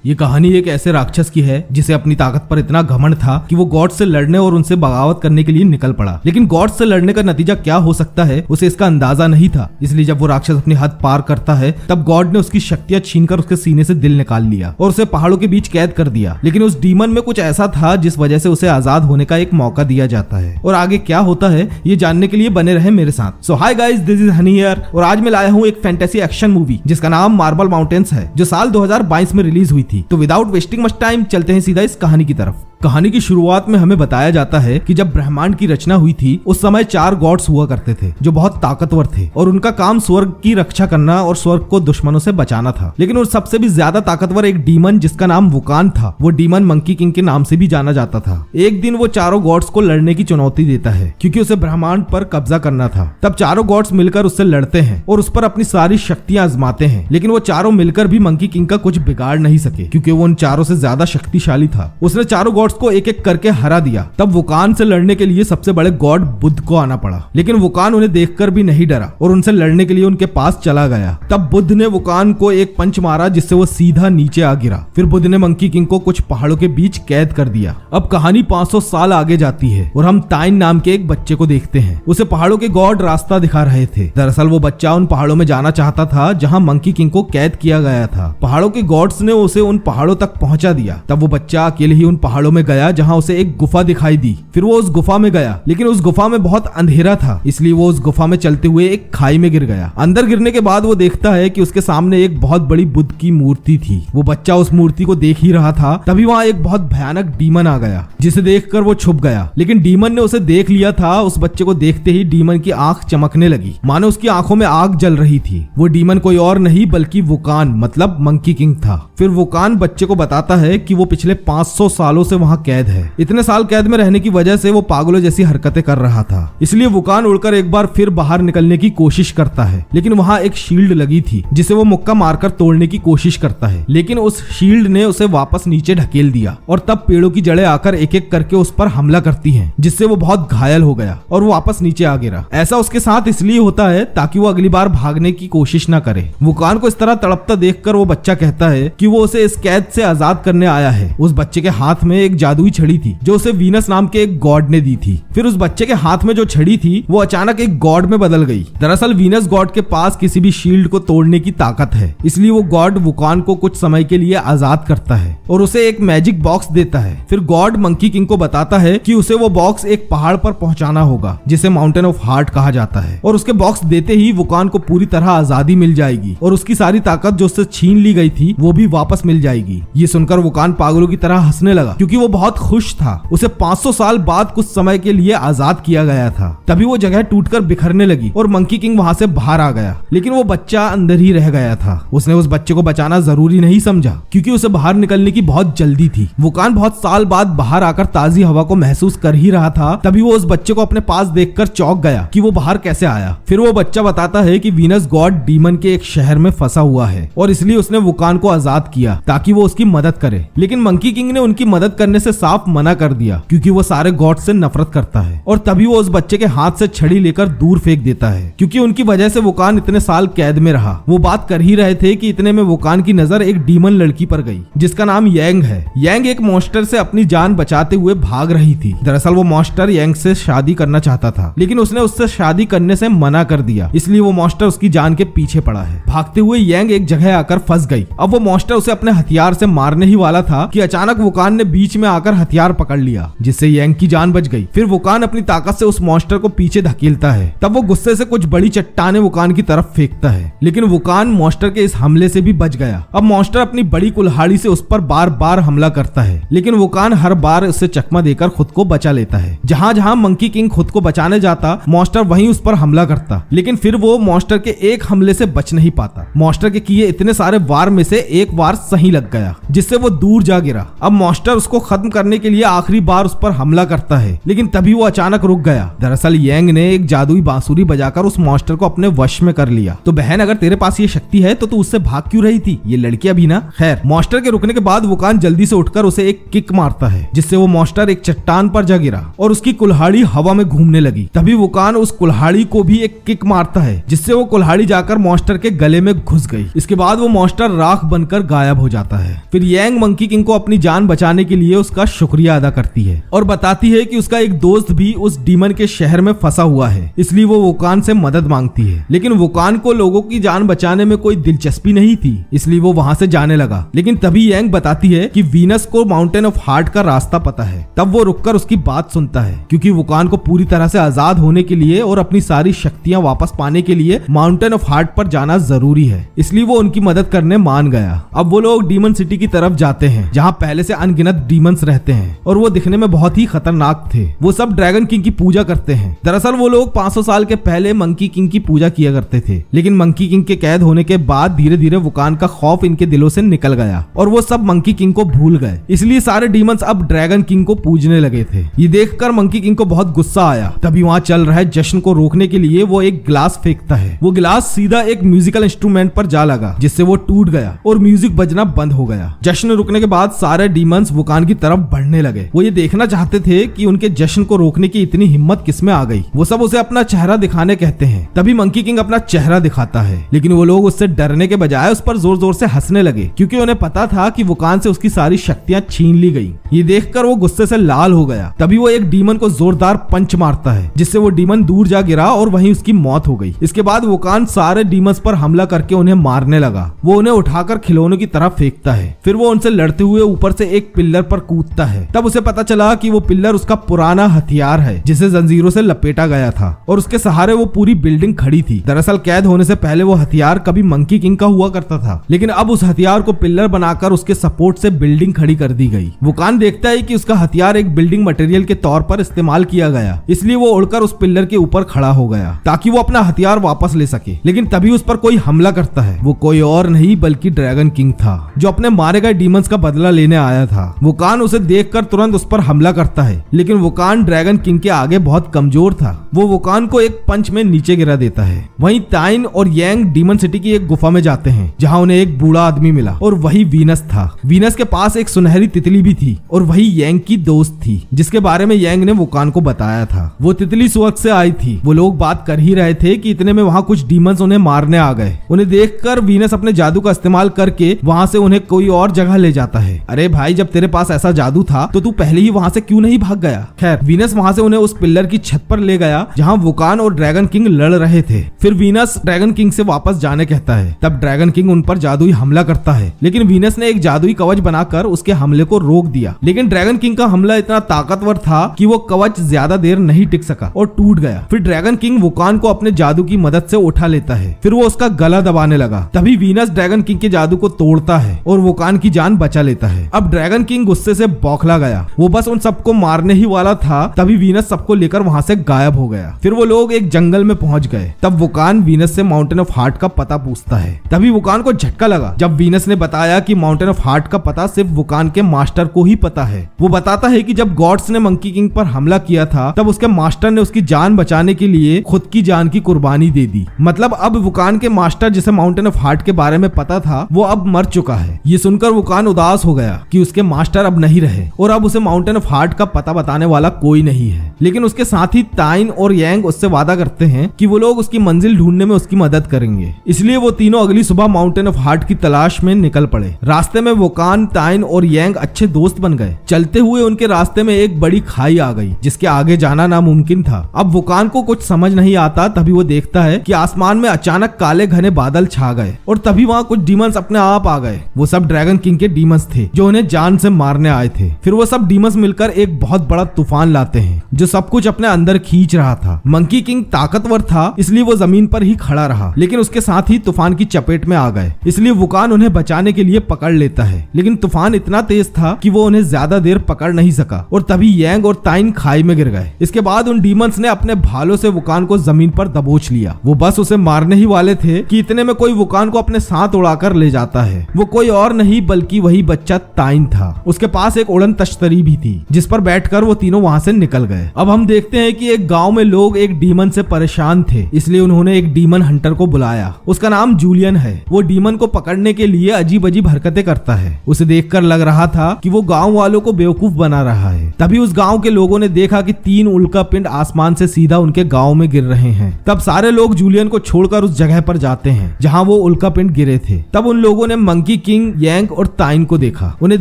ये कहानी एक ऐसे राक्षस की है जिसे अपनी ताकत पर इतना घमंड था कि वो गॉड से लड़ने और उनसे बगावत करने के लिए निकल पड़ा। लेकिन गॉड से लड़ने का नतीजा क्या हो सकता है उसे इसका अंदाजा नहीं था। इसलिए जब वो राक्षस अपनी हद पार करता है तब गॉड ने उसकी शक्तियां छीनकर उसके सीने से दिल निकाल लिया और उसे पहाड़ों के बीच कैद कर दिया। लेकिन उस डीमन में कुछ ऐसा था जिस वजह से उसे आजाद होने का एक मौका दिया जाता है। और आगे क्या होता है ये जानने के लिए बने रहे मेरे साथ। So hi guys, this is Honey here और आज मैं लाया हूँ एक फैंटेसी एक्शन मूवी जिसका नाम मार्बल माउंटेन्स है, जो साल 2022 में रिलीज हुई थी। तो विदाउट वेस्टिंग मच टाइम चलते हैं सीधा इस कहानी की तरफ। कहानी की शुरुआत में हमें बताया जाता है कि जब ब्रह्मांड की रचना हुई थी उस समय 4 गॉड्स हुआ करते थे जो बहुत ताकतवर थे और उनका काम स्वर्ग की रक्षा करना और स्वर्ग को दुश्मनों से बचाना था। लेकिन उन सबसे भी ज्यादा ताकतवर एक डीमन जिसका नाम वुकान था, वो डीमन मंकी किंग के नाम से भी जाना जाता था। एक दिन वो चारों गॉड्स को लड़ने की चुनौती देता है क्योंकि उसे ब्रह्मांड पर कब्जा करना था। तब चारों गॉड्स मिलकर उससे लड़ते हैं और उस पर अपनी सारी शक्तियां आजमाते हैं। लेकिन वो चारों मिलकर भी मंकी किंग का कुछ बिगाड़ नहीं सके क्योंकि वो उन चारों से ज्यादा शक्तिशाली था। उसने चारों गॉड्स को एक एक करके हरा दिया। तब वुकान से लड़ने के लिए सबसे बड़े गॉड बुद्ध को आना पड़ा। लेकिन वुकान उन्हें देखकर भी नहीं डरा और उनसे लड़ने के लिए उनके पास चला गया। तब बुद्ध ने वुकान को एक पंच मारा जिससे वो सीधा नीचे आ गिरा। फिर बुद्ध ने मंकी किंग को कुछ पहाड़ों के बीच कैद कर दिया। अब कहानी 500 साल आगे जाती है और हम ताइन नाम के एक बच्चे को देखते हैं। उसे पहाड़ों के गॉड रास्ता दिखा रहे थे। दरअसल वो बच्चा उन पहाड़ों में जाना चाहता था जहाँ मंकी किंग को कैद किया गया था। पहाड़ों के गॉड्स ने उसे उन पहाड़ों तक पहुंचा दिया। तब वो बच्चा अकेले ही उन पहाड़ों में गया जहाँ उसे एक गुफा दिखाई दी। फिर वो उस गुफा में गया, लेकिन उस गुफा में बहुत अंधेरा था, इसलिए वो उस गुफा में चलते हुए एक खाई में गिर गया। अंदर गिरने के बाद वो देखता है कि उसके सामने एक बहुत बड़ी बुद्ध की मूर्ति थी। वो बच्चा उस मूर्ति को देख ही रहा था, तभी वहाँ एक बहुत भयानक डीमन आ गया जिसे देखकर वो छुप गया। लेकिन डीमन ने उसे देख लिया था। उस बच्चे को देखते ही डीमन की आंख चमकने लगी, मानो उसकी आंखों में आग जल रही थी। वो डीमन कोई और नहीं बल्कि वुकान मतलब मंकी किंग था। फिर वुकान बच्चे को बताता है कि वो पिछले 500 सालों से वहाँ कैद है। इतने साल कैद में रहने की वजह से वो पागलों जैसी हरकतें कर रहा था। इसलिए वुकान उड़कर एक बार फिर बाहर निकलने की कोशिश करता है। लेकिन वहाँ एक शील्ड लगी थी जिसे वो मुक्का मारकर तोड़ने की कोशिश करता है। लेकिन उस शील्ड ने उसे वापस नीचे ढकेल दिया और तब पेड़ों की जड़ें आकर एक एक करके उस पर हमला करती हैं, जिससे वो बहुत घायल हो गया और वो वापस नीचे आ गिरा। ऐसा उसके साथ इसलिए होता है ताकि वो अगली बार भागने की कोशिश न करे। वुकान को इस तरह तड़पता देखकर वो बच्चा कहता है कि वो उसे इस कैद से आजाद करने आया है। उस बच्चे के हाथ में एक जादुई छड़ी थी जो उसे वीनस नाम के एक गॉड ने दी थी। फिर उस बच्चे के हाथ में जो छड़ी थी वो अचानक एक गॉड में बदल गई। दरअसल वीनस गॉड के पास किसी भी शील्ड को तोड़ने की ताकत है, इसलिए वो गॉड वुकान को कुछ समय के लिए आजाद करता है और उसे एक मैजिक बॉक्स देता है। फिर गॉड मंकी किंग को बताता है कि उसे वो बॉक्स एक पहाड़ पर पहुंचाना होगा जिसे माउंटेन ऑफ हार्ट कहा जाता है। और उसके बॉक्स देते ही वुकान को पूरी तरह आजादी मिल जाएगी और उसकी सारी ताकत जो उससे छीन ली गई थी वो भी वापस मिल जाएगी। ये सुनकर वुकान पागलों की तरह हंसने लगा क्योंकि वो बहुत खुश था। उसे 500 साल बाद कुछ समय के लिए आजाद किया गया था। तभी वो जगह टूटकर बिखरने लगी और मंकी किंग वहां से बाहर आ गया। लेकिन वो बच्चा अंदर ही रह गया था। उसने उस बच्चे को बचाना जरूरी नहीं समझा क्योंकि उसे बाहर निकलने की बहुत जल्दी थी। वुकान बहुत साल बाद बाहर आकर ताजी हवा को महसूस कर ही रहा था, तभी वो उस बच्चे को अपने पास देखकर चौंक गया कि वो बाहर कैसे आया। फिर वो बच्चा बताता है कि वीनस गॉड डीमन के एक शहर में फंसा हुआ है और इसलिए उसने वुकान को आजाद किया ताकि वो उसकी मदद करे। लेकिन मंकी किंग ने उनकी मदद करने से साफ मना कर दिया क्योंकि वो सारे गॉड से नफरत करता है। और तभी वो उस बच्चे के हाथ से छड़ी लेकर दूर फेंक देता है क्योंकि उनकी वजह से वुकान इतने साल कैद में रहा। वो बात कर ही रहे थे कि इतने में वुकान की नजर एक डीमन लड़की पर गई जिसका नाम यांग है। यांग एक मॉन्स्टर से अपनी जान बचाते हुए भाग रही थी। दरअसल वो मॉन्स्टर यांग से शादी करना चाहता था, लेकिन उसने उससे शादी करने से मना कर दिया, इसलिए वो मॉन्स्टर उसकी जान के पीछे पड़ा है। भागते हुए यांग एक जगह आकर फंस गई। अब वो मॉन्स्टर उसे अपने हथियार से मारने ही वाला था कि अचानक वुकान ने बीच में आकर हथियार पकड़ लिया, जिससे यांग की जान बच गई। फिर वुकान अपनी ताकत से उस मॉन्स्टर को पीछे धकेलता है। तब वो गुस्से से कुछ बड़ी चट्टानें वुकान की तरफ फेंकता है, लेकिन वुकान मॉन्स्टर के इस हमले से भी बच गया। अब मॉन्स्टर अपनी बड़ी कुल्हाड़ी से उस पर बार बार हमला करता है, लेकिन वुकान हर बार उससे चकमा देकर खुद को बचा लेता है। जहां जहां मंकी किंग खुद को बचाने जाता, मॉन्स्टर वहीं उस पर हमला करता, लेकिन फिर वो मॉन्स्टर के एक हमले से बच नहीं पाता। मॉन्स्टर के किए इतने सारे वार में से एक वार सही लग गया, जिससे वो दूर जा गिरा। अब मॉन्स्टर उसको खत्म करने के लिए आखिरी बार उस पर हमला करता है, लेकिन तभी वो अचानक रुक गया। दरअसल यांग ने एक जादुई बांसुरी बजाकर उस मॉन्स्टर को अपने वश में कर लिया। तो बहन, अगर तेरे पास ये शक्ति है तो तू उससे भाग क्यों रही थी? ये लड़कियां भी ना। खैर, मॉन्स्टर के रुकने के बाद वुकान जल्दी से उठकर उसे एक किक मारता है, जिससे वो मॉन्स्टर एक चट्टान पर जा गिरा और उसकी कुल्हाड़ी हवा में घूमने लगी। तभी वुकान उस कुल्हाड़ी को भी एक किक मारता है, जिससे वो कुल्हाड़ी जाकर मॉन्स्टर के गले में घुस गई। इसके बाद वो मॉन्स्टर राख बनकर गायब हो जाता है। फिर यांग मंकी किंग को अपनी जान बचाने के लिए उसका शुक्रिया अदा करती है और बताती है कि उसका एक दोस्त भी उस डीमन के शहर में फंसा हुआ है, इसलिए वो वुकान से मदद मांगती है। लेकिन वुकान को लोगों की जान बचाने में कोई दिलचस्पी नहीं थी, इसलिए वो वहां से जाने लगा। लेकिन तभी यांग बताती है कि वीनस को माउंटेन ऑफ हार्ट का रास्ता पता है। तब वो रुककर उसकी बात सुनता है, क्योंकि वुकान को पूरी तरह से आजाद होने के लिए और अपनी सारी शक्तियां वापस पाने के लिए माउंटेन ऑफ हार्ट पर जाना जरूरी है, इसलिए वो उनकी मदद करने मान गया। अब वो लोग डीमन सिटी की तरफ जाते हैं, जहाँ पहले से अनगिनत डीमंस रहते हैं और वो दिखने में बहुत ही खतरनाक थे। वो सब ड्रैगन किंग की पूजा करते हैं। दरअसल वो लोग 500 साल के पहले मंकी किंग की पूजा किया करते थे, लेकिन मंकी किंग के कैद होने के बाद धीरे धीरे वुकान का खौफ इनके दिलों से निकल गया और वो सब मंकी किंग को भूल गए। इसलिए सारे डीमंस अब ड्रैगन किंग को पूजने लगे थे। ये देखकर मंकी किंग को बहुत गुस्सा आया। तभी वहाँ चल रहे जश्न को रोकने के लिए वो एक गिलास फेंकता है। वो गिलास सीधा एक म्यूजिकल इंस्ट्रूमेंट पर जा लगा, जिससे वो टूट गया और म्यूजिक बजना बंद हो गया। जश्न रुकने के बाद सारे डीमंस वुकान की तरफ बढ़ने लगे। वो ये देखना चाहते थे कि उनके जश्न को रोकने की इतनी हिम्मत किसमें आ गई। वो सब उसे अपना चेहरा दिखाने कहते हैं। तभी मंकी किंग अपना चेहरा दिखाता है, लेकिन वो लोग उससे डरने के बजाय उस पर जोर जोर से हंसने लगे, क्योंकि उन्हें पता था कि वुकान से उसकी सारी शक्तियां छीन ली गई। ये देखकर वो गुस्से से लाल हो गया। तभी वो एक डीमन को जोरदार पंच मारता है, जिससे वो डीमन दूर जा गिरा और वहीं उसकी मौत हो गई। इसके बाद वुकान सारे डीमंस पर हमला करके उन्हें मारने लगा। वो उन्हें उठाकर खिलौनों की तरफ फेंकता है। फिर वो उनसे लड़ते हुए ऊपर से एक पिल्लर पर कूदता है। तब उसे पता चला कि वो पिल्लर उसका पुराना हथियार है, जिसे जंजीरों से लपेटा गया था और उसके सहारे वो पूरी बिल्डिंग खड़ी थी। दरअसल कैद होने से पहले वो हथियार कभी मंकी किंग का हुआ करता था, लेकिन अब उस हथियार को पिल्लर बनाकर उसके सपोर्ट से बिल्डिंग खड़ी कर दी गई। वुकान देखता है कि उसका हथियार एक बिल्डिंग मटेरियल के तौर पर इस्तेमाल किया गया, इसलिए वो उड़कर उस पिल्लर के ऊपर खड़ा हो गया ताकि वो अपना हथियार वापस ले सके। लेकिन तभी उस पर कोई हमला करता है। वो कोई और नहीं बल्कि ड्रैगन किंग था, जो अपने मारे गए डीमंस का बदला लेने आया था। वुकान उसे देखकर तुरंत उस पर हमला करता है, लेकिन वुकान ड्रैगन किंग के आगे बहुत कमजोर था। वो वुकान को एक पंच में नीचे गिरा देता है। वहीं ताइन और यांग डीमन सिटी की एक गुफा में जाते हैं, जहां उन्हें एक बूढ़ा आदमी मिला और वही वीनस था। वीनस के पास एक सुनहरी तितली भी थी और वही यांग की दोस्त थी, जिसके बारे में यांग ने वुकान को बताया था। वो तितली स्वर्ग से आई थी। वो लोग बात कर ही रहे थे कि इतने में वहाँ कुछ डीमंस उन्हें मारने आ गए। उन्हें देखकर वीनस अपने जादू का इस्तेमाल करके वहाँ से उन्हें कोई और जगह ले जाता है। अरे भाई, जब तेरे पास ऐसा जादू था तो तू पहले ही वहाँ से क्यों नहीं भाग गया? खैर, वीनस वहाँ से उन्हें उस पिल्लर की छत पर ले गया जहाँ वुकान और ड्रैगन किंग लड़ रहे थे। फिर वीनस ड्रैगन किंग से वापस जाने कहता है। तब ड्रैगन किंग उन पर जादुई हमला करता है, लेकिन वीनस ने एक जादुई कवच बनाकर उसके हमले को रोक दिया। लेकिन ड्रैगन किंग का हमला इतना ताकतवर था कि वो कवच ज्यादा देर नहीं टिक सका और टूट गया। फिर ड्रैगन किंग वुकान को अपने जादू की मदद से उठा लेता है। फिर वो उसका गला दबाने लगा। तभी वीनस ड्रैगन किंग के जादू को तोड़ता है और वुकान की जान बचा लेता है। अब ड्रैगन किंग गुस्से से बौखला गया। वो बस उन सबको मारने ही वाला था। तभी वीनस सबको लेकर वहां से गायब हो गया। फिर वो लोग एक जंगल में पहुंच गए। तब वुकान वीनस से माउंटेन ऑफ हार्ट का पता पूछता है। तभी वुकान को झटका लगा जब वीनस ने बताया कि माउंटेन ऑफ हार्ट का पता सिर्फ वुकान के मास्टर को ही पता है। वो बताता है कि जब गॉड्स ने मंकी किंग पर हमला किया था तब उसके मास्टर ने उसकी जान बचाने के लिए खुद की जान की कुर्बानी दे दी। मतलब अब वुकान के मास्टर, जिसे माउंटेन ऑफ हार्ट के बारे में पता था, वो अब मर चुका है। ये सुनकर वुकान उदास हो गया कि उसके मास्टर अब नहीं रहे और अब उसे माउंटेन ऑफ हार्ट का पता बताने वाला कोई नहीं है। लेकिन उसके साथ ही ताइन और यांग उससे वादा करते हैं कि वो लोग उसकी मंजिल ढूंढने में उसकी मदद करेंगे। इसलिए वो तीनों अगली सुबह माउंटेन ऑफ हार्ट की तलाश में निकल पड़े। रास्ते में वुकान, ताइन और यांग अच्छे दोस्त बन गए। चलते हुए उनके रास्ते में एक बड़ी खाई आ गई, जिसके आगे जाना नामुमकिन था। अब वुकान को कुछ समझ नहीं आता। तभी वो देखता है कि आसमान में अचानक काले घने बादल छा गए और तभी वहाँ कुछ डीमंस अपने आप आ गए। वो सब ड्रैगन किंग के डीमंस थे जो उन्हें जान से मारने आए थे। फिर वो सब डीमंस मिलकर एक बहुत बड़ा तूफान लाते हैं जो सब कुछ अपने अंदर खींच रहा था। मंकी किंग ताकतवर था, इसलिए वो जमीन पर ही खड़ा रहा, लेकिन उसके साथ ही तूफान की चपेट में आ गए। इसलिए वुकान उन्हें बचाने के लिए पकड़ लेता है, लेकिन तूफान इतना तेज था कि वो उन्हें ज्यादा देर पकड़ नहीं सका और तभी यांग और ताइन खाई में गिर गए। इसके बाद उन डीमंस ने अपने भालों से वुकान को जमीन पर दबोच लिया। वो बस उसे मारने ही वाले थे कि इतने में कोई वुकान को अपने साथ उड़ाकर ले जाता है। वो कोई और नहीं बल्कि वही बच्चा ताइन था। उसके पास एक उड़न तश्तरी भी थी जिस पर बैठकर वो तीनों वहां से निकल गए। अब हम देखते हैं कि एक गांव में लोग एक डीमन से परेशान थे, इसलिए उन्होंने एक डीमन हंटर को बुलाया। उसका नाम जूलियन है। वो डीमन को पकड़ने के लिए अजीब अजीब हरकतें करता है। उसे देखकर लग रहा था कि वो गांव वालों को बेवकूफ बना रहा है। तभी उस गांव के लोगों ने देखा कि 3 उल्का पिंड आसमान से सीधा उनके गांव में गिर रहे हैं। तब सारे लोग जूलियन को छोड़कर उस जगह पर जाते हैं जहां वो उल्का पिंड गिरे थे। तब उन लोगों ने मंकी किंग, यांग और ताइन को देखा। उन्हें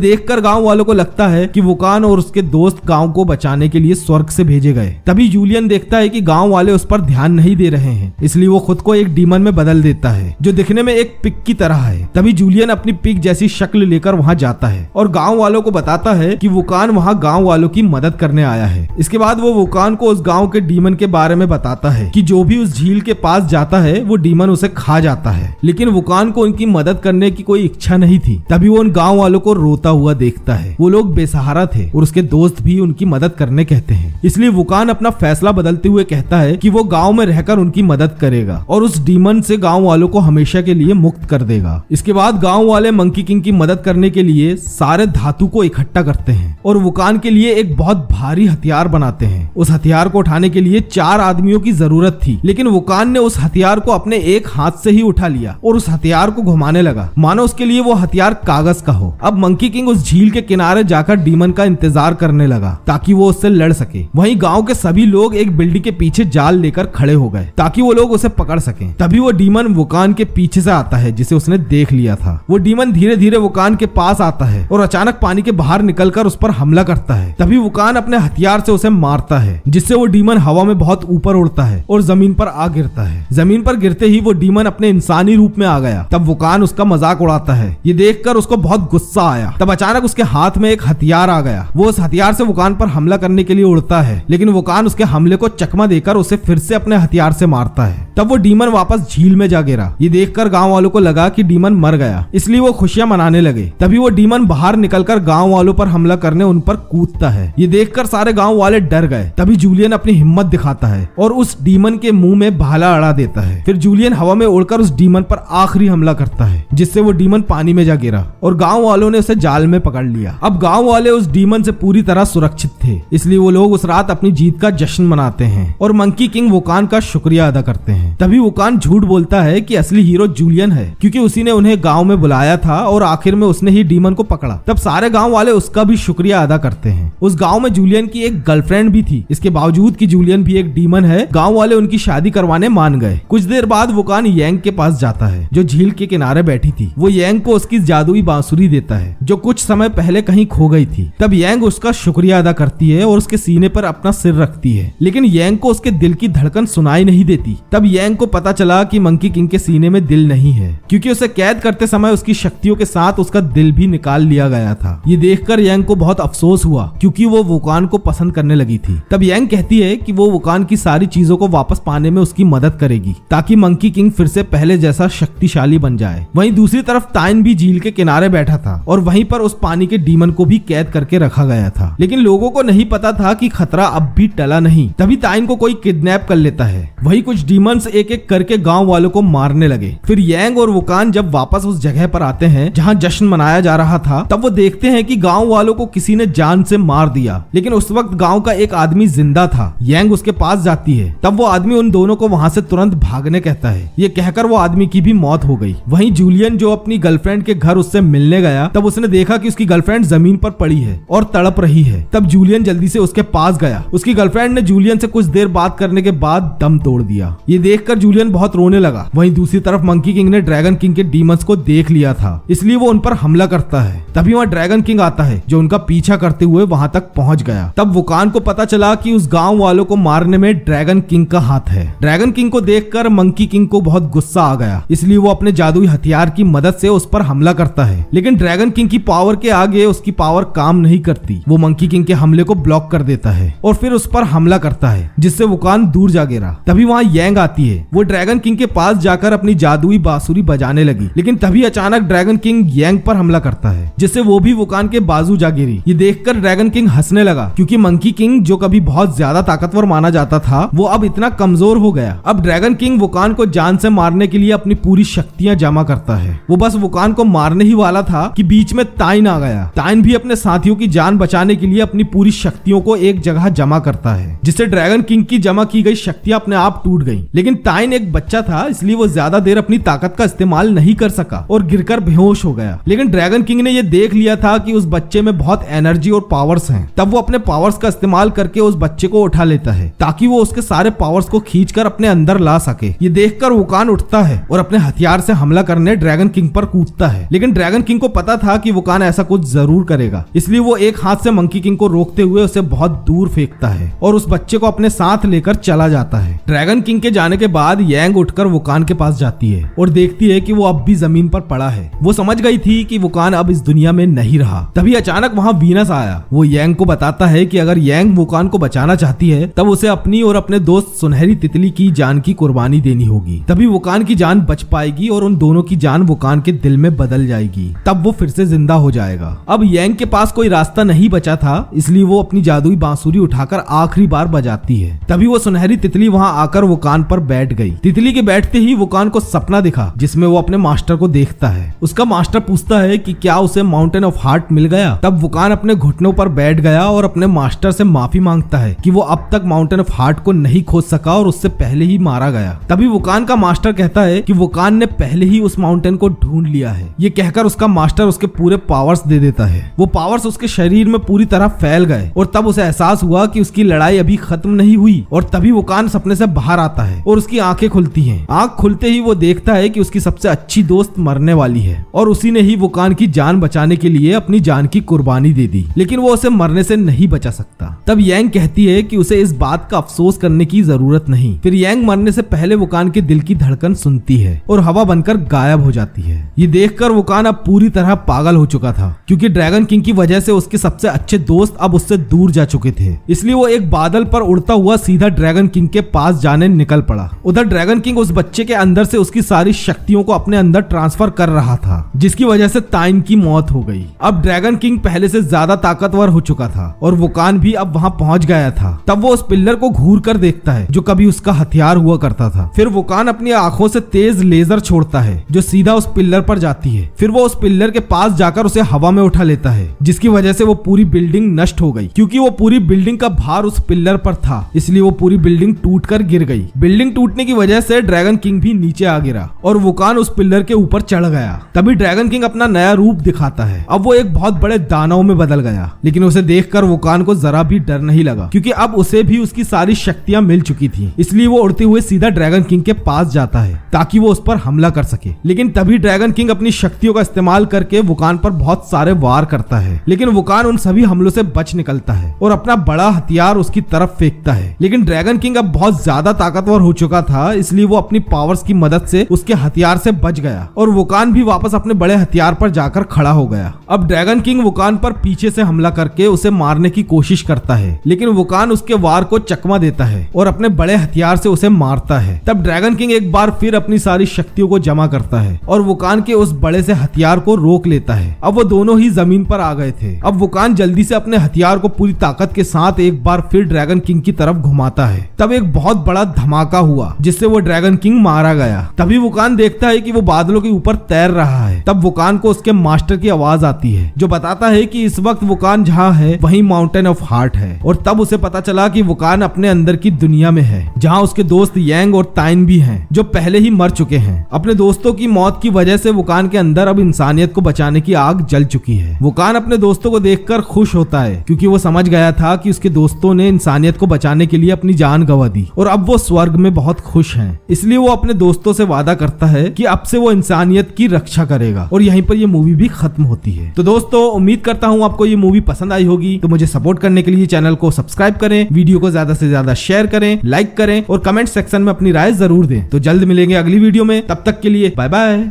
देखकर गांव वालों को लगता है कि वुकान और उसके दोस्त गांव को बचाने के लिए स्वर्ग से भेजे गए। तभी जूलियन देखता है कि गांव वाले उस पर ध्यान नहीं दे रहे हैं, इसलिए वो खुद को एक डीमन में बदल देता है जो दिखने में एक पिग की तरह है। तभी जूलियन अपनी पिग जैसी शक्ल लेकर वहां जाता है और गांव वालों को बताता है कि वुकान वहां गांव वालों की मदद करने आया है। इसके बाद वो वुकान को उस गांव के डीमन के बारे में बताता है कि जो भी उस झील के पास जाता है वो डीमन उसे खा जाता है, लेकिन वुकान को उनकी मदद करने की कोई इच्छा नहीं थी। तभी वो उन गांव वालों को रोता हुआ देखता है। वो लोग बेसहारा थे और उसके दोस्त भी उनकी मदद करने कहते हैं, इसलिए वुकान अपना फैसला बदलते हुए कहता है कि वो गांव में रहकर उनकी मदद करेगा और उस डीमन से गांव वालों को हमेशा के लिए मुक्त कर देगा। इसके बाद गांव वाले मंकी किंग की मदद करने के लिए सारे धातु को इकट्ठा करते हैं और वुकान के लिए एक बहुत भारी हथियार बनाते हैं। उस हथियार को उठाने के लिए 4 आदमियों की जरूरत थी, लेकिन वुकान ने उस हथियार को अपने एक हाथ से ही उठा लिया और उस हथियार को घुमाने लगा मानो उसके लिए वो हथियार कागज का हो। अब मंकी किंग उस झील के किनारे जाकर डीमन का इंतजार करने लगा ताकि वो उससे लड़ सके। वहीं गांव के सभी लोग एक बिल्डिंग के पीछे जाल लेकर खड़े हो गए ताकि वो लोग उसे पकड़ सकें। तभी वो डीमन वुकान के पीछे से आता है जिसे उसने देख लिया था। वो डीमन धीरे धीरे वुकान के पास आता है और अचानक पानी के बाहर निकलकर उस पर हमला करता है। तभी वुकान अपने हथियार से उसे मारता है जिससे वो डीमन हवा में बहुत ऊपर उड़ता है और जमीन पर आ गिरता है। जमीन पर गिरते ही वो डीमन अपने इंसानी रूप में आ गया। तब वुकान उसका मजाक उड़ाता है। ये देखकर उसको बहुत गुस्सा आया। तब अचानक उसके हाथ में एक हथियार आ गया। वो उस हथियार से वुकान पर हमला करने के लिए उड़ता है, लेकिन वुकान उसके हमले को चकमा देकर उसे फिर से अपने हथियार से मारता है। तब वो डीमन वापस झील में जा गिरा। ये देखकर गांव वालों को लगा कि डीमन मर गया, इसलिए वो खुशियां मनाने लगे। तभी वो डीमन बाहर निकलकर गांव वालों पर हमला करने उन पर कूदता है। ये देखकर सारे गांव वाले डर गए। तभी जूलियन अपनी हिम्मत दिखाता है और उस डीमन के मुंह में भाला अड़ा देता है। फिर जूलियन हवा में उड़कर उस डीमन पर आखिरी हमला करता है जिससे वो डीमन पानी में जा गिरा और गांव वालों ने उसे जाल में पकड़ लिया। अब गांव वाले उस डीमन से पूरी तरह सुरक्षित थे, इसलिए वो लोग उस रात अपनी जीत का जश्न मनाते हैं और मंकी किंग वुकान का शुक्रिया अदा करते हैं। तभी वुकान झूठ बोलता है कि असली हीरो जूलियन है क्योंकि उसी ने उन्हें गांव में बुलाया था और आखिर में उसने ही डीमन को पकड़ा। तब सारे गांव वाले उसका भी शुक्रिया अदा करते हैं। उस गांव में जूलियन की एक गर्लफ्रेंड भी थी। इसके बावजूद कि जूलियन भी एक डीमन है, गांव वाले उनकी शादी करवाने मान गए। कुछ देर बाद वुकान यांग के पास जाता है जो झील के किनारे बैठी थी। वो यांग को उसकी जादुई बांसुरी देता है जो कुछ समय पहले कहीं खो गई थी। तब यांग उसका शुक्रिया अदा करती है और उसके सीने पर अपना सिर रखती है, लेकिन यांग को उसके दिल की धड़कन सुनाई नहीं देती। तब यांग को पता चला कि मंकी किंग के सीने में दिल नहीं है क्योंकि उसे कैद करते समय उसकी शक्तियों के साथ उसका दिल भी निकाल लिया गया था। ये देखकर यांग को बहुत अफसोस हुआ क्योंकि वो वुकान को पसंद करने लगी थी। तब यांग कहती है कि वो वुकान की सारी चीजों को वापस पाने में उसकी मदद करेगी ताकि मंकी किंग फिर से पहले जैसा शक्तिशाली बन जाए। वहीं दूसरी तरफ ताइन भी झील के किनारे बैठा था और वहीं पर उस पानी के डीमन को भी कैद करके रखा गया था, लेकिन लोगों को नहीं पता था कि खतरा अब भी टला नहीं। तभी ताइन को कोई किडनैप कर लेता है। वहीं कुछ डीमंस एक एक करके गांव वालों को मारने लगे। फिर यांग और वुकान जब वापस उस जगह पर आते हैं जहां जश्न मनाया जा रहा था, तब वो देखते हैं कि गांव वालों को किसी ने जान से मार दिया, लेकिन उस वक्त गांव का एक आदमी जिंदा था। यांग उसके पास जाती है। तब वो आदमी उन दोनों को वहां से तुरंत भागने कहता है। ये कहकर वो आदमी की भी मौत हो गई। वहीं जूलियन जो अपनी गर्लफ्रेंड के घर उससे मिलने गया, तब उसने देखा कि उसकी गर्लफ्रेंड जमीन पर पड़ी है और तड़प रही है। तब जूलियन जल्दी से उसके पास गया। उसकी गर्लफ्रेंड ने जूलियन से कुछ देर बात करने के बाद दम तोड़ दिया। ये देखकर जूलियन बहुत रोने लगा। वहीं दूसरी तरफ मंकी किंग ने ड्रैगन किंग के डीमंस को देख लिया था, इसलिए वो उन पर हमला करता है। तभी वहाँ ड्रैगन किंग आता है जो उनका पीछा करते हुए वहां तक पहुंच गया। तब वुकान को पता चला कि उस गांव वालों को मारने में ड्रैगन किंग का हाथ है। ड्रैगन किंग को देखकर मंकी किंग को बहुत गुस्सा आ गया, इसलिए वो अपने जादुई हथियार की मदद से उस पर हमला करता है, लेकिन ड्रैगन किंग की पावर के आगे उसकी पावर काम नहीं करती। वो मंकी किंग के हमले को ब्लॉक कर देता है और फिर उस पर हमला करता है, जिससे वुकान दूर जा गिरा। तभी वहाँ यांग आती है। वो ड्रैगन किंग के पास जाकर अपनी जादुई बांसुरी बजाने लगी, लेकिन तभी अचानक ड्रैगन किंग यांग पर हमला करता है, जिससे वो भी वुकान के बाजू जा गिरी। ये देखकर ड्रैगन किंग हंसने लगा क्योंकि मंकी किंग जो कभी बहुत ज्यादा ताकतवर माना जाता था, वो अब इतना कमजोर हो गया। अब ड्रैगन किंग वुकान को जान से मारने के लिए अपनी पूरी शक्तियां जमा करता है। वो बस वुकान को मारने ही वाला था कि बीच में ताइन आ गया। ताइन भी अपने साथियों की जान बचाने के लिए अपनी पूरी शक्तियों को एक जगह जमा करता है, जिससे ड्रैगन किंग की जमा की गई शक्तियां अपने आप टूट गईं। लेकिन ताइन एक बच्चा था, इसलिए वो ज्यादा देर अपनी ताकत का इस्तेमाल नहीं कर सका और गिरकर बेहोश हो गया। लेकिन ड्रैगन किंग ने यह देख लिया था कि उस बच्चे में बहुत एनर्जी और पावर्स हैं। तब वो अपने पावर्स का इस्तेमाल करके उस बच्चे को उठा लेता है ताकि वो उसके सारे पावर्स को खींचकर अपने अंदर ला सके। ये देखकर वुकान उठता है और अपने हथियार से हमला करने ड्रैगन किंग पर कूदता है। लेकिन ड्रैगन किंग को पता था कि वुकान ऐसा कुछ जरूर करेगा, इसलिए वो एक हाथ से मंकी किंग को रोकते हुए उसे बहुत दूर फेंकता है और उस बच्चे को अपने साथ लेकर चला जाता है। ड्रैगन किंग के जाने के बाद यांग उठकर वुकान के पास जाती है और देखती है कि वो अब भी जमीन पर पड़ा है। वो समझ गई थी कि वुकान अब इस दुनिया में नहीं रहा। तभी अचानक वहाँ वीनस आया। वो यांग को बताता है कि अगर यांग वुकान को बचाना चाहती है तब उसे अपनी और अपने दोस्त सुनहरी तितली की जान की कुर्बानी देनी होगी, तभी वुकान की जान बच पाएगी और उन दोनों की जान वुकान के दिल में बदल जाएगी। तब वो फिर से जिंदा हो जाएगा। अब यांग के पास कोई रास्ता नहीं बचा था, इसलिए वो अपनी जादुई बांसुरी उठाकर आखिरी बार बजाती है। तभी वो सुनहरी तितली वहाँ आकर वुकान पर बैठ गई। तितली के बैठते ही वुकान को सपना दिखा जिसमें वो अपने मास्टर को देखता है। उसका मास्टर पूछता है कि क्या उसे माउंटेन ऑफ हार्ट मिल गया। तब वुकान अपने घुटनों पर बैठ गया और अपने मास्टर से माफी मांगता है कि वो अब तक माउंटेन ऑफ हार्ट को नहीं खोज सका और उससे पहले ही मारा गया। तभी वुकान का मास्टर कहता है कि वुकान ने पहले ही उस माउंटेन को ढूंढ लिया है। ये कहकर उसका मास्टर उसके पूरे पावर्स दे देता है। वो पावर्स उसके शरीर में पूरी तरह फैल गए और तब उसे एहसास हुआ कि उसकी लड़ाई अभी खत्म नहीं हुई। और तभी वुकान सपने से बाहर आता है और उसकी आंखें खुलती हैं। आंख खुलते ही वो देखता है कि उसकी सबसे अच्छी दोस्त मरने वाली है और उसी ने ही वुकान की जान बचाने के लिए अपनी जान की कुर्बानी दे दी, लेकिन वो उसे मरने से नहीं बचा सकता। तब यांग कहती है कि उसे इस बात का अफसोस करने की जरूरत नहीं। फिर यांग मरने से पहले वुकान के दिल की धड़कन सुनती है और हवा बनकर गायब हो जाती है। ये देखकर वुकान अब पूरी तरह पागल हो चुका था, क्योंकि ड्रैगन किंग की वजह से उसके सबसे अच्छे दोस्त अब उससे दूर जा चुके थे। इसलिए वो एक बादल पर उड़ता हुआ सीधा ड्रैगन किंग के पास जाने निकल पड़ा। उधर ड्रैगन किंग उस बच्चे के अंदर से उसकी सारी शक्तियों को अपने अंदर ट्रांसफर कर रहा था, जिसकी वजह से ताइन की मौत हो गई। अब ड्रैगन किंग पहले से ज्यादा ताकतवर हो चुका था और वुकान भी अब वहां पहुंच गया था। तब वो उस पिल्लर को घूर कर देखता है जो कभी उसका हथियार हुआ करता था। फिर वुकान अपनी आंखों से तेज लेजर छोड़ता है जो सीधा उस पिल्लर पर जाती है। फिर वो उस पिल्लर के पास जाकर उसे हवा में उठा लेता है, जिसकी वजह से वो पूरी बिल्डिंग नष्ट हो गई। क्योंकि वो पूरी बिल्डिंग का भार उस पिल्लर पर था, इसलिए वो पूरी बिल्डिंग टूटकर गिर गई। बिल्डिंग टूटने की वजह से ड्रैगन किंग भी नीचे आ गिरा और वुकान उस पिल्लर के ऊपर चढ़ गया। तभी ड्रैगन किंग अपना नया रूप दिखाता है। अब वो एक बहुत बड़े दानव में बदल गया, लेकिन उसे देखकर वुकान को जरा भी डर नहीं लगा, क्योंकि अब उसे भी उसकी सारी शक्तियां मिल चुकी थी। इसलिए वो उड़ते हुए सीधा ड्रैगन किंग के पास जाता है ताकि वो उस पर हमला कर सके। लेकिन तभी ड्रैगन किंग अपनी शक्तियों का इस्तेमाल करके वुकान पर बहुत सारे वार करता है, लेकिन वुकान उन सभी हमलों से बच निकलता है और अपना बड़ा हथियार उसकी तरफ फेंकता है। लेकिन ड्रैगन किंग अब बहुत ज्यादा ताकतवर हो चुका था, इसलिए वो अपनी पावर्स की मदद से उसके हथियार से बच गया और वुकान भी वापस अपने बड़े हथियार पर जाकर खड़ा हो गया। अब ड्रैगन किंग वुकान पर पीछे से हमला करके उसे मारने की कोशिश करता है, लेकिन वुकान उसके वार को चकमा देता है और अपने बड़े हथियार से उसे मारता है। तब ड्रैगन किंग एक बार फिर अपनी सारी शक्तियों को जमा करता है और वुकान के उस बड़े से हथियार को रोक लेता है। अब वो दोनों ही जमीन पर आ गए थे। अब वुकान जल्दी से अपने हथियार को पूरी ताकत के साथ एक बार फिर ड्रैगन किंग की तरफ घुमाता है। तब एक बहुत बड़ा धमाका हुआ जिससे वो ड्रैगन किंग मारा गया। तभी वुकान देखता है कि वो बादलों के ऊपर तैर रहा है। तब वुकान को उसके मास्टर की आवाज आती है जो बताता है कि इस वक्त वुकान जहाँ है वहीं माउंटेन ऑफ हार्ट है। और तब उसे पता चला कि वुकान अपने अंदर की दुनिया में है, जहाँ उसके दोस्त यांग और ताइन भी हैं जो पहले ही मर चुके हैं। अपने दोस्तों की मौत की वजह से वुकान के अंदर अब इंसानियत को बचाने की आग जल चुकी है। वुकान अपने दोस्तों को देखकर खुश होता है, क्योंकि वो समझ गया था कि उसके दोस्तों ने इंसानियत को बचाने के लिए अपनी जान गंवा दी और अब वो स्वर्ग में बहुत खुश हैं। इसलिए वो अपने दोस्तों से वादा करता है कि अब से वो इंसानियत की रक्षा करेगा। और यहीं पर ये मूवी भी खत्म होती है। तो दोस्तों, उम्मीद करता हूँ आपको ये मूवी पसंद आई होगी। तो मुझे सपोर्ट करने के लिए चैनल को सब्सक्राइब करें, वीडियो को ज्यादा से ज्यादा शेयर करें, लाइक करें और कमेंट सेक्शन में अपनी राय जरूर दें। तो जल्द मिलेंगे अगली वीडियो में, तब तक के लिए बाय बाय।